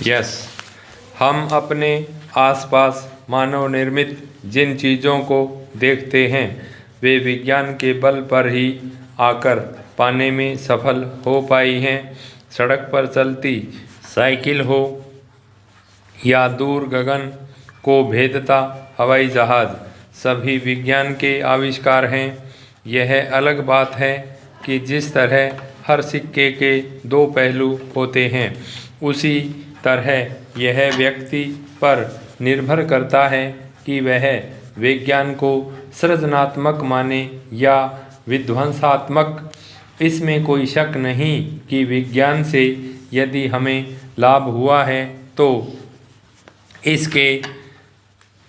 Yes, हम अपने आसपास मानव निर्मित जिन चीज़ों को देखते हैं वे विज्ञान के बल पर ही आकर पाने में सफल हो पाई हैं। सड़क पर चलती साइकिल हो या दूर गगन को भेदता हवाई जहाज़, सभी विज्ञान के आविष्कार हैं। यह अलग बात है कि जिस तरह हर सिक्के के दो पहलू होते हैं, उसी तरह यह व्यक्ति पर निर्भर करता है कि वह विज्ञान को सृजनात्मक माने या विध्वंसात्मक। इसमें कोई शक नहीं कि विज्ञान से यदि हमें लाभ हुआ है तो इसके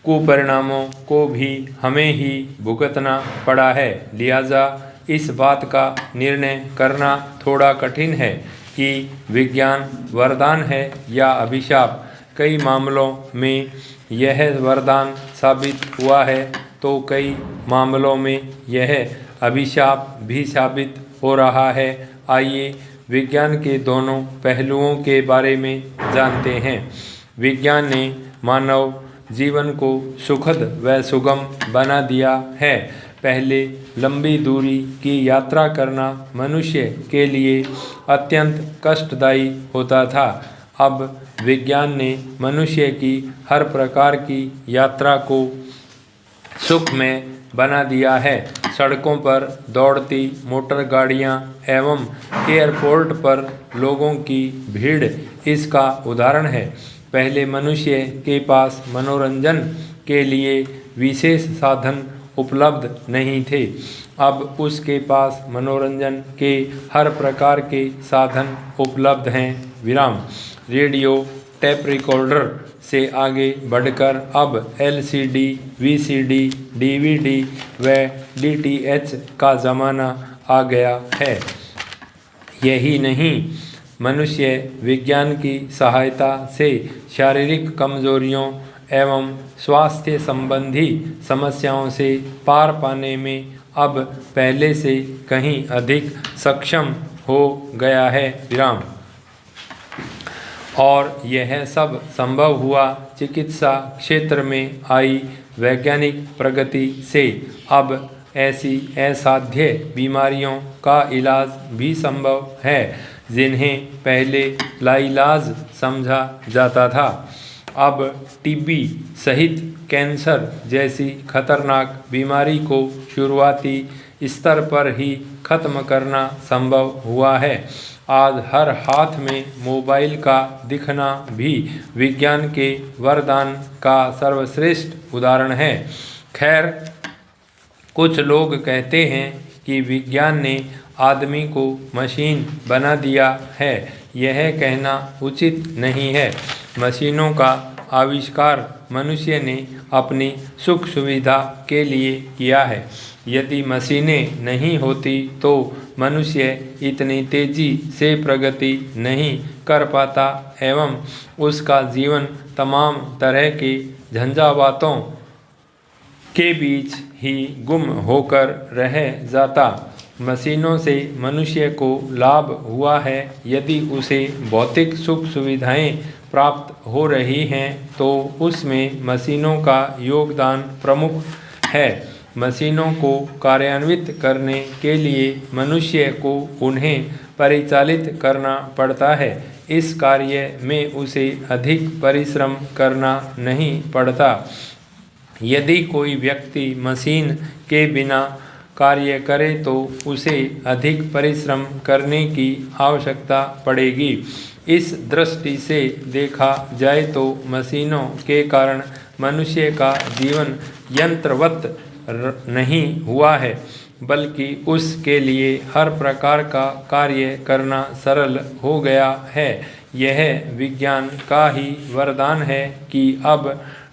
कुपरिणामों को भी हमें ही भुगतना पड़ा है। लिहाजा इस बात का निर्णय करना थोड़ा कठिन है कि विज्ञान वरदान है या अभिशाप। कई मामलों में यह वरदान साबित हुआ है तो कई मामलों में यह अभिशाप भी साबित हो रहा है। आइए विज्ञान के दोनों पहलुओं के बारे में जानते हैं। विज्ञान ने मानव जीवन को सुखद व सुगम बना दिया है। पहले लंबी दूरी की यात्रा करना मनुष्य के लिए अत्यंत कष्टदायी होता था। अब विज्ञान ने मनुष्य की हर प्रकार की यात्रा को सुखमय बना दिया है। सड़कों पर दौड़ती मोटर गाड़ियां एवं एयरपोर्ट पर लोगों की भीड़ इसका उदाहरण है। पहले मनुष्य के पास मनोरंजन के लिए विशेष साधन उपलब्ध नहीं थे। अब उसके पास मनोरंजन के हर प्रकार के साधन उपलब्ध हैं। विराम। रेडियो, टेप रिकॉर्डर से आगे बढ़कर अब LCD, VCD, DVD व DTH का ज़माना आ गया है। यही नहीं, मनुष्य विज्ञान की सहायता से शारीरिक कमजोरियों एवं स्वास्थ्य संबंधी समस्याओं से पार पाने में अब पहले से कहीं अधिक सक्षम हो गया है। विराम। और यह सब संभव हुआ चिकित्सा क्षेत्र में आई वैज्ञानिक प्रगति से। अब ऐसी असाध्य बीमारियों का इलाज भी संभव है जिन्हें पहले लाइलाज समझा जाता था। अब टीबी सहित कैंसर जैसी खतरनाक बीमारी को शुरुआती स्तर पर ही खत्म करना संभव हुआ है। आज हर हाथ में मोबाइल का दिखना भी विज्ञान के वरदान का सर्वश्रेष्ठ उदाहरण है। खैर, कुछ लोग कहते हैं कि विज्ञान ने आदमी को मशीन बना दिया है। यह कहना उचित नहीं है। मशीनों का आविष्कार मनुष्य ने अपनी सुख सुविधा के लिए किया है। यदि मशीनें नहीं होती तो मनुष्य इतनी तेजी से प्रगति नहीं कर पाता एवं उसका जीवन तमाम तरह के झंझावातों के बीच ही गुम होकर रह जाता। मशीनों से मनुष्य को लाभ हुआ है। यदि उसे भौतिक सुख सुविधाएं प्राप्त हो रही हैं तो उसमें मशीनों का योगदान प्रमुख है। मशीनों को कार्यान्वित करने के लिए मनुष्य को उन्हें परिचालित करना पड़ता है। इस कार्य में उसे अधिक परिश्रम करना नहीं पड़ता। यदि कोई व्यक्ति मशीन के बिना कार्य करे तो उसे अधिक परिश्रम करने की आवश्यकता पड़ेगी। इस दृष्टि से देखा जाए तो मशीनों के कारण मनुष्य का जीवन यंत्रवत नहीं हुआ है, बल्कि उसके लिए हर प्रकार का कार्य करना सरल हो गया है। यह विज्ञान का ही वरदान है कि अब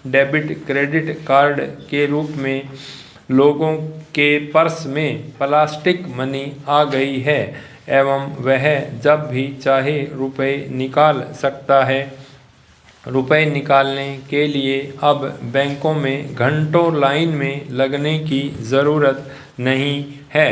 डेबिट क्रेडिट कार्ड के रूप में लोगों के पर्स में प्लास्टिक मनी आ गई है एवं वह जब भी चाहे रुपए निकाल सकता है। रुपए निकालने के लिए अब बैंकों में घंटों लाइन में लगने की ज़रूरत नहीं है।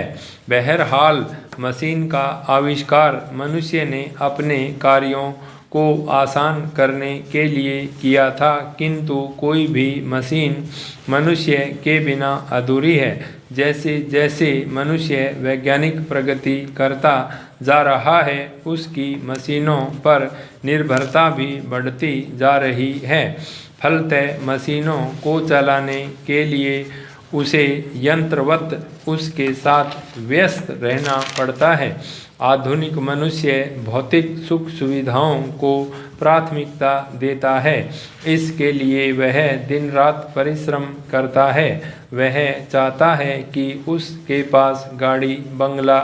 बहरहाल, मशीन का आविष्कार मनुष्य ने अपने कार्यों को आसान करने के लिए किया था, किंतु कोई भी मशीन मनुष्य के बिना अधूरी है। जैसे जैसे मनुष्य वैज्ञानिक प्रगति करता जा रहा है, उसकी मशीनों पर निर्भरता भी बढ़ती जा रही है। फलतः मशीनों को चलाने के लिए उसे यंत्रवत उसके साथ व्यस्त रहना पड़ता है। आधुनिक मनुष्य भौतिक सुख सुविधाओं को प्राथमिकता देता है। इसके लिए वह दिन रात परिश्रम करता है। वह चाहता है कि उसके पास गाड़ी, बंगला,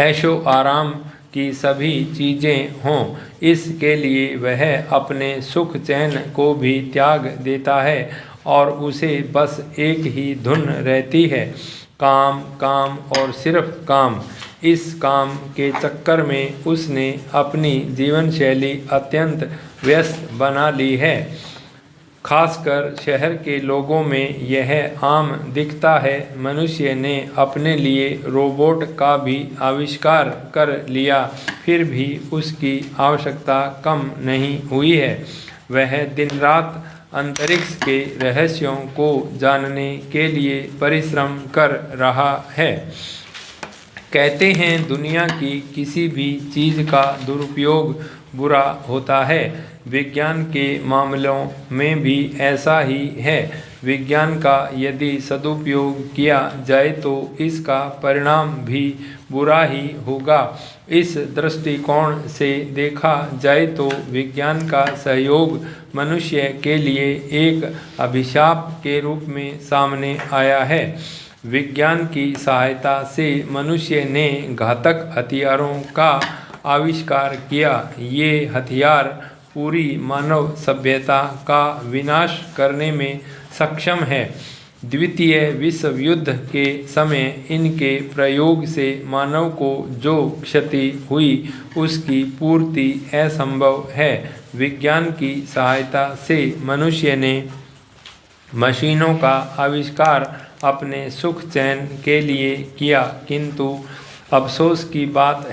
ऐशो आराम की सभी चीज़ें हों। इसके लिए वह अपने सुख चैन को भी त्याग देता है और उसे बस एक ही धुन रहती है, काम, काम और सिर्फ काम। इस काम के चक्कर में उसने अपनी जीवन शैली अत्यंत व्यस्त बना ली है। खासकर शहर के लोगों में यह आम दिखता है। मनुष्य ने अपने लिए रोबोट का भी आविष्कार कर लिया, फिर भी उसकी आवश्यकता कम नहीं हुई है। वह दिन रात अंतरिक्ष के रहस्यों को जानने के लिए परिश्रम कर रहा है। कहते हैं दुनिया की किसी भी चीज़ का दुरुपयोग बुरा होता है। विज्ञान के मामलों में भी ऐसा ही है। विज्ञान का यदि सदुपयोग किया जाए तो इसका परिणाम भी बुरा ही होगा। इस दृष्टिकोण से देखा जाए तो विज्ञान का सहयोग मनुष्य के लिए एक अभिशाप के रूप में सामने आया है। विज्ञान की सहायता से मनुष्य ने घातक हथियारों का आविष्कार किया। ये हथियार पूरी मानव सभ्यता का विनाश करने में सक्षम है। द्वितीय विश्व युद्ध के समय इनके प्रयोग से मानव को जो क्षति हुई उसकी पूर्ति असंभव है। विज्ञान की सहायता से मनुष्य ने मशीनों का आविष्कार अपने सुख चैन के लिए किया, किंतु अफसोस की बात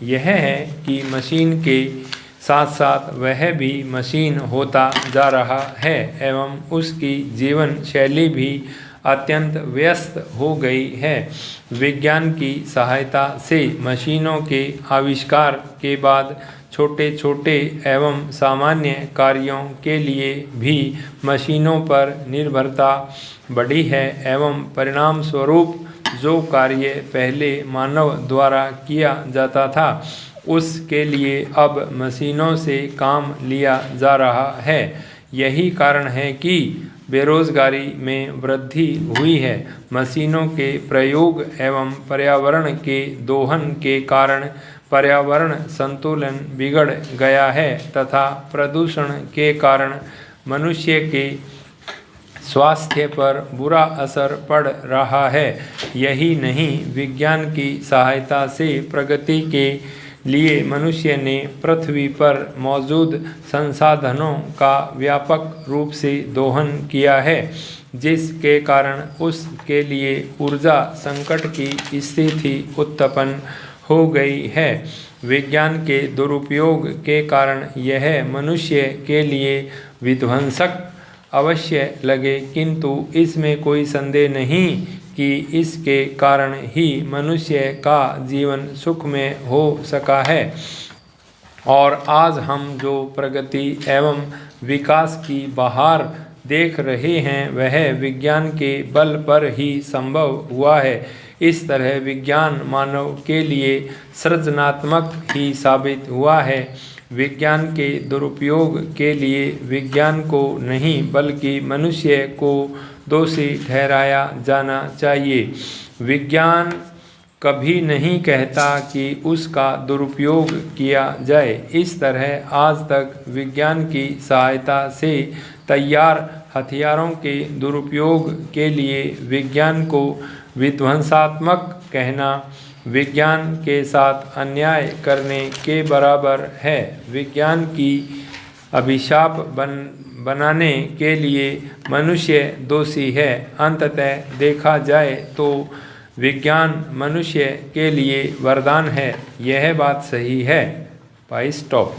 यह है कि मशीन के साथ साथ वह भी मशीन होता जा रहा है एवं उसकी जीवन शैली भी अत्यंत व्यस्त हो गई है। विज्ञान की सहायता से मशीनों के आविष्कार के बाद छोटे छोटे एवं सामान्य कार्यों के लिए भी मशीनों पर निर्भरता बढ़ी है एवं परिणाम स्वरूप जो कार्य पहले मानव द्वारा किया जाता था उसके लिए अब मशीनों से काम लिया जा रहा है। यही कारण है कि बेरोजगारी में वृद्धि हुई है। मशीनों के प्रयोग एवं पर्यावरण के दोहन के कारण पर्यावरण संतुलन बिगड़ गया है तथा प्रदूषण के कारण मनुष्य के स्वास्थ्य पर बुरा असर पड़ रहा है। यही नहीं, विज्ञान की सहायता से प्रगति के लिए मनुष्य ने पृथ्वी पर मौजूद संसाधनों का व्यापक रूप से दोहन किया है, जिसके कारण उसके लिए ऊर्जा संकट की स्थिति उत्पन्न हो गई है। विज्ञान के दुरुपयोग के कारण यह मनुष्य के लिए विध्वंसक अवश्य लगे, किंतु इसमें कोई संदेह नहीं कि इसके कारण ही मनुष्य का जीवन सुखमय हो सका है। और आज हम जो प्रगति एवं विकास की बहार देख रहे हैं वह विज्ञान के बल पर ही संभव हुआ है। इस तरह विज्ञान मानव के लिए सृजनात्मक ही साबित हुआ है। विज्ञान के दुरुपयोग के लिए विज्ञान को नहीं बल्कि मनुष्य को दोषी ठहराया जाना चाहिए। विज्ञान कभी नहीं कहता कि उसका दुरुपयोग किया जाए। इस तरह आज तक विज्ञान की सहायता से तैयार हथियारों के दुरुपयोग के लिए विज्ञान को विध्वंसात्मक कहना विज्ञान के साथ अन्याय करने के बराबर है। विज्ञान की अभिशाप बनाने के लिए मनुष्य दोषी है। अंततः देखा जाए तो विज्ञान मनुष्य के लिए वरदान है। यह बात सही है। स्टॉप।